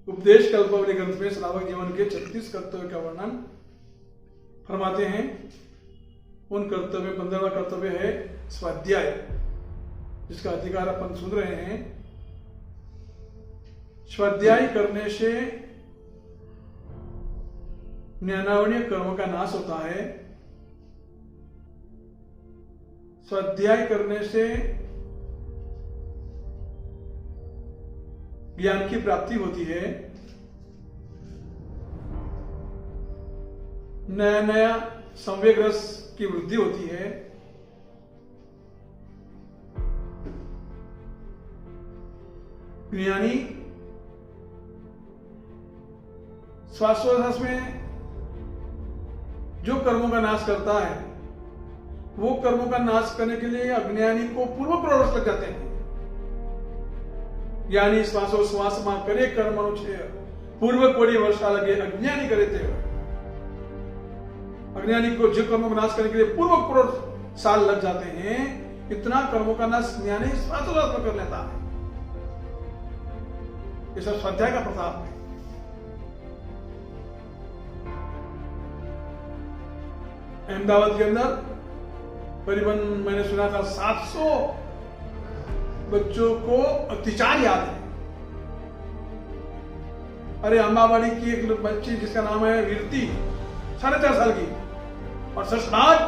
उपदेश कल्पावली ग्रंथ में श्रावक जीवन के 36 कर्तव्य का वर्णन फरमाते हैं। उन कर्तव्य में 15वां कर्तव्य है स्वाध्याय, जिसका अधिकार अपन सुन रहे हैं। स्वाध्याय करने से ज्ञानावरणीय कर्म का नाश होता है। स्वाध्याय करने से ज्ञान की प्राप्ति होती है। नया नया संवेग रस की वृद्धि होती है। ज्ञानी श्वासोच्छ्वास में जो कर्मों का नाश करता है, वो कर्मों का नाश करने के लिए अज्ञानी को पूर्व प्रवृत्त लग जाते हैं। ज्ञानी श्वासोच्छ्वास में करे कर्म अनुच्छेद पूर्व कोड़ी वर्षा लगे अज्ञानी करे थे। अज्ञानी को जो कर्मों का नाश करने के लिए पूर्व साल लग जाते हैं, इतना कर्मों का नाश ज्ञानी श्वासोच्छ्वास में कर लेता है। ये सब स्वाध्याय का प्रताप है। अहमदाबाद के अंदर करीबन मैंने सुना था 700 बच्चों को अत्याचार याद है। अरे अम्बावाड़ी की एक बच्ची जिसका नाम है वीरती, 4.5 साल की, और सचनाट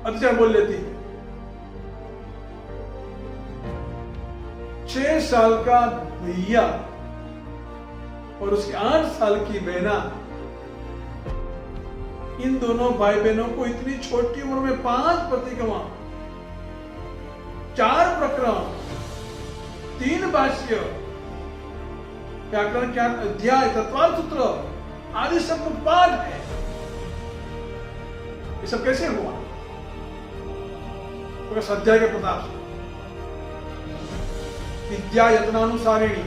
अत्याचार बोल लेती है। 6 साल का भैया और उसकी 8 साल की बहना, इन दोनों भाई बहनों को इतनी छोटी उम्र में 5 प्रतिक्रमण, 4 प्रकरण, 3 भाष्य, व्याकरण, ज्ञान, अध्याय, तत्वार्थ सूत्र आदि सब पाठ है। ये सब कैसे हुआ? तो स्वाध्याय के प्रताप से। विद्या यत्नानुसारिणी,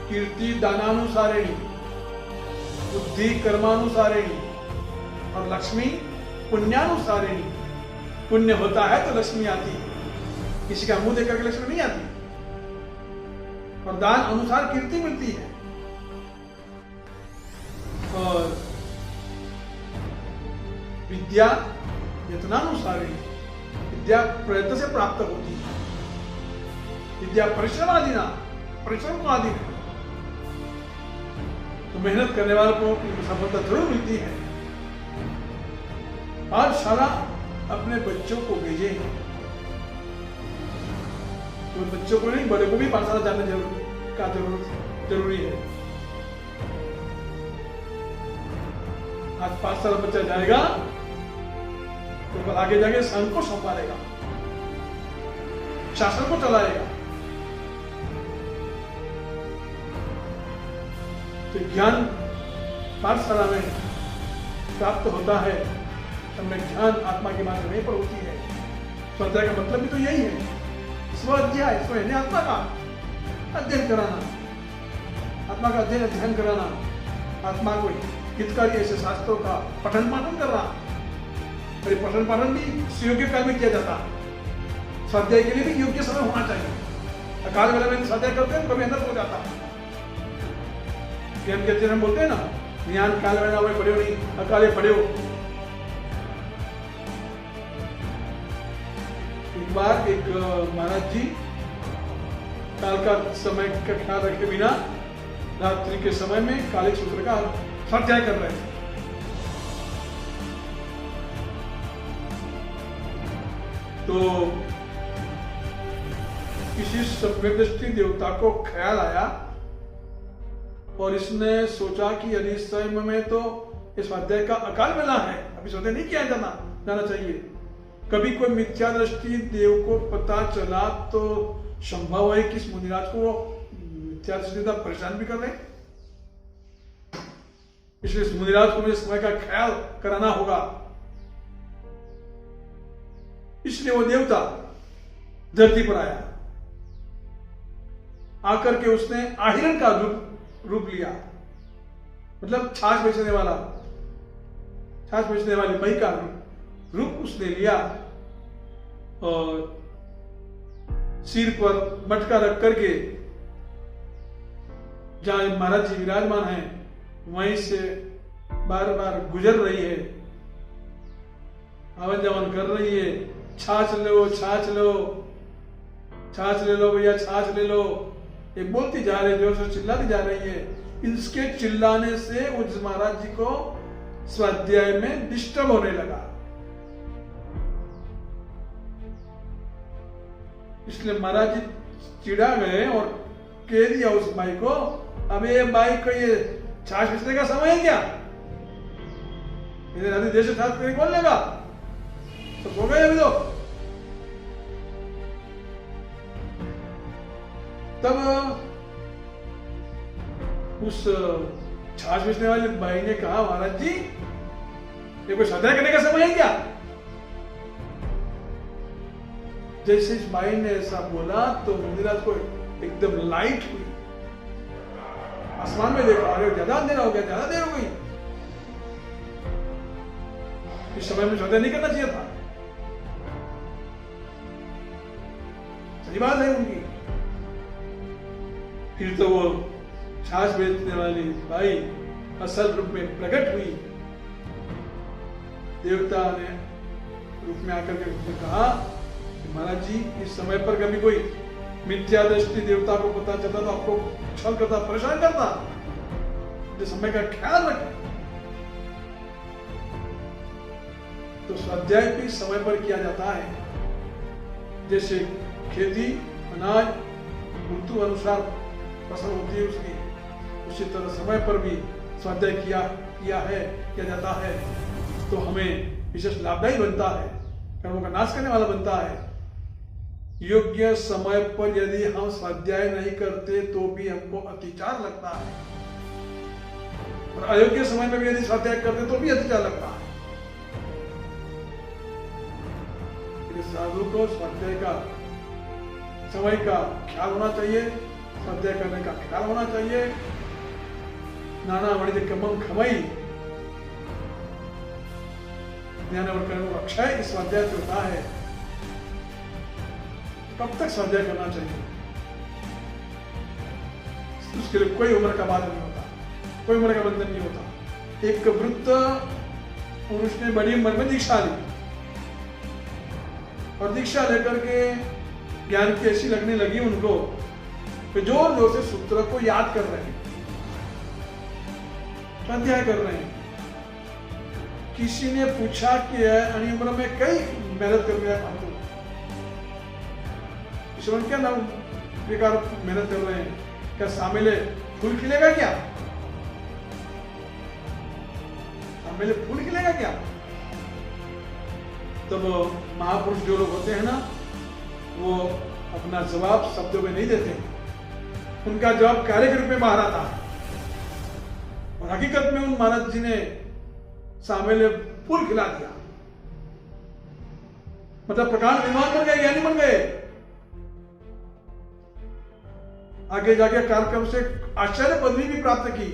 कीर्ति दानानुसारिणी, बुद्धि कर्मानुसारिणी और लक्ष्मी पुण्यानुसारिणी। पुण्य होता है तो लक्ष्मी आती है, किसी का मुंह देखकर के लक्ष्मी नहीं आती। और दान अनुसार कीर्ति मिलती है, और विद्या यत्नानुसारिणी, विद्या प्रयत्न से प्राप्त होती है। विद्या परिश्रम आदि परिश्रम को आदि है, तो मेहनत करने वालों को सफलता जरूर मिलती है। पाठशाला अपने बच्चों को भेजे, तो बच्चों को नहीं, बड़े को भी पाठशाला जाने जरूरी है। आज पाठशाला बच्चा जाएगा तो कल आगे जाके संघ को संभालेगा, शासन को चलाएगा। तो ज्ञान पाठशाला में प्राप्त होता है, हमें ज्ञान आत्मा के माध्यम में पर होती है। स्वाध्याय का मतलब भी तो यही है, स्वाध्याय स्वयं आत्मा का अध्ययन कराना, आत्मा का अध्ययन कराना, आत्मा को हितकारी ऐसे शास्त्रों का पठन पाठन करना। और पठन पाठन भी सुयोग्य काल में किया जाता है। स्वाध्याय के लिए भी योग्य समय होना चाहिए। अकाल वेला में स्वाध्याय करते हैं, कभी अंदर हो जाता है। हम कहते हैं, हम बोलते हैं ना, ज्ञान काल वेला में पढ़े हो नहीं, अकाले पढ़े हो। एक बार एक महाराज जी काल का समय का ख्याल रखे बिना रात्रि के समय में कालिक सूत्र का स्वाध्याय कर रहे थे। तो किसी सम्यकदृष्टि देवता को ख्याल आया और इसने सोचा कि यदि इस समय में तो इस स्वाध्याय का अकाल वेला है, अभी स्वाध्याय नहीं किया जाना चाहिए। कभी कोई मिथ्या दृष्टि देव को पता चला तो संभव है कि इस मुनिराज को मिथ्या दृष्टि परेशान भी कर रहे। इसलिए इस मुनिराज को मुझे समय का ख्याल कराना होगा। इसलिए वो देवता धरती पर आया, आकर के उसने आहिरण का रूप लिया, मतलब छाछ बेचने वाली मई का रूप उसने लिया, और सिर पर मटका रख करके जहां महाराज जी विराजमान हैं वहीं से बार बार गुजर रही है, आवन जावन कर रही है। छाछ लो, छाछ लो, छाछ ले लो भैया, छाछ ले लो, ये बोलती जा रही है, जोर से चिल्लाती जा रही है। इसके चिल्लाने से उस महाराज जी को स्वाध्याय में डिस्टर्ब होने लगा। इसलिए महाराज जी चिढ़ा गए और कह दिया उस भाई को, अबे भाई को ये छाछ पीसने का समय है क्या? इधर आदि देश छाछ पीने कौन लेगा? तो हो गए अभी तो। तब उस छाछ पीसने वाले भाई ने कहा, महाराज जी ये कोई स्वाध्याय करने का समय है क्या? जैसे इस भाई ने ऐसा बोला तो मुनिराज को एकदम लाइट हुई, आसमान में देखा, अरे ज्यादा अंधेरा हो गया, ज्यादा देर हो गई, इस समय में स्वाध्याय नहीं करना चाहिए था। सही बात है उनकी। फिर तो वो छाछ बेचने वाली भाई असल रूप में प्रकट हुई, देवता ने रूप में आकर के उसने कहा, महाराज जी इस समय पर कभी कोई मिथ्या दृष्टि देवता को पता चलता तो आपको छल करता, परेशान करता, इस समय का ख्याल रखें। तो स्वाध्याय भी समय पर किया जाता है। जैसे खेती, अनाज ऋतु अनुसार फसल होती है उसकी, उसी तरह समय पर भी स्वाध्याय किया जाता है तो हमें विशेष लाभदायी बनता है, कर्मों का नाश करने वाला बनता है। योग्य समय पर यदि हम स्वाध्याय नहीं करते तो भी हमको अतिचार लगता है, और अयोग्य समय में भी यदि स्वाध्याय करते तो भी अतिचार लगता है। साधु को स्वाध्याय का समय का ख्याल होना चाहिए, स्वाध्याय करने का ख्याल होना चाहिए। नाना वणिज कमम खमई, ज्ञान और कर्म अक्षय इस स्वाध्याय से होता है। कब तक स्वाध्याय करना चाहिए? उसके लिए कोई उम्र का बात नहीं होता, कोई उम्र का बंधन नहीं होता। एक वृद्ध पुरुष ने बड़ी उम्र में दीक्षा ली और दीक्षा लेकर के ज्ञान की ऐसी लगने लगी उनको कि जोर जोर से सूत्र को याद कर रहे हैं, स्वाध्याय कर रहे हैं। किसी ने पूछा कि अनी उम्र में कई मेहनत कर रहे हैं, ईश्वर क्या नाम बेकार मेहनत कर रहे हैं, क्या सामेले फूल खिलेगा क्या? सामेले फूल खिलेगा क्या? तब महापुरुष जो लोग होते हैं ना, वो अपना जवाब शब्दों में नहीं देते, उनका जवाब कार्य के रूप में बाहर आता है। और हकीकत में उन महाराज जी ने सामेले फूल खिला दिया, मतलब प्रकांड विद्वान बन गए, ज्ञानी बन गए। आगे जाके कार्यक्रम से आचार्य पदवी भी प्राप्त की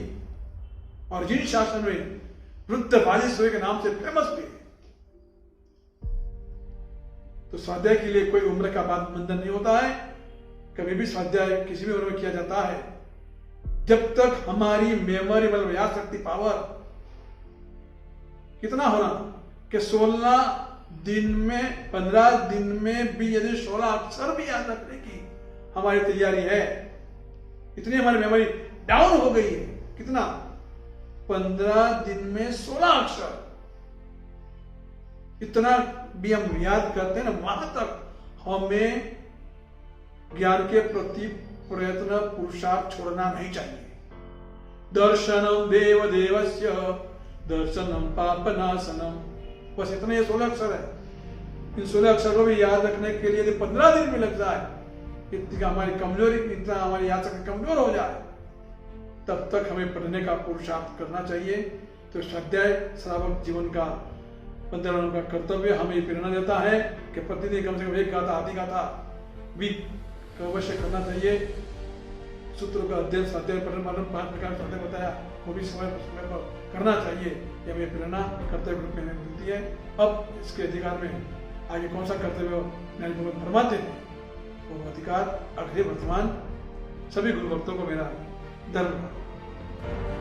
और जिन शासन में वृद्ध बालेश्वरी के नाम से फेमस हुए। तो स्वाध्याय के लिए कोई उम्र का बंधन नहीं होता है, कभी भी स्वाध्याय किसी भी उम्र में किया जाता है, जब तक हमारी मेमोरी मतलब याद शक्ति पावर कितना होना कि 16 दिन में 15 दिन में भी यदि 16 अक्षर भी याद रखने की हमारी तैयारी है, इतनी हमारी मेमोरी डाउन हो गई है। कितना? 15 दिन में 16 अक्षर, इतना भी हम याद करते हैं ना, वहां तक हमें ज्ञान के प्रति प्रयत्न पुरुषार्थ छोड़ना नहीं चाहिए। दर्शनम देव देवस्य दर्शनम पापनाशनम, बस इतने 16 अक्षर है। इन 16 अक्षर को भी याद रखने के लिए यदि 15 दिन भी लग जाए, इतनी हमारी कमजोरी, इतना हमारी याद शक्ति कमजोर हो जाए, तब तक हमें पढ़ने का पुरुषार्थ करना चाहिए। तो स्वाध्याय श्रावक जीवन का पंद्रह का कर्तव्य हमें प्रेरणा देता है कि प्रतिदिन कम से कम एक गाथा, आधी गाथा भी अवश्य करना चाहिए। सूत्रों का अध्ययन, स्वाध्याय, पठन, मनन, 5 प्रकार स्वाध्याय बताया, वो भी समय पर करना चाहिए। यह हमें प्रेरणा कर्तव्य रूप में मिलती है। अब इसके अधिकार में आगे कौन सा कर्तव्य ज्ञानी भगवत फरमाते हैं, वो अधिकार अग्रे वर्तमान सभी गुरु भक्तों को मेरा धन्यवाद।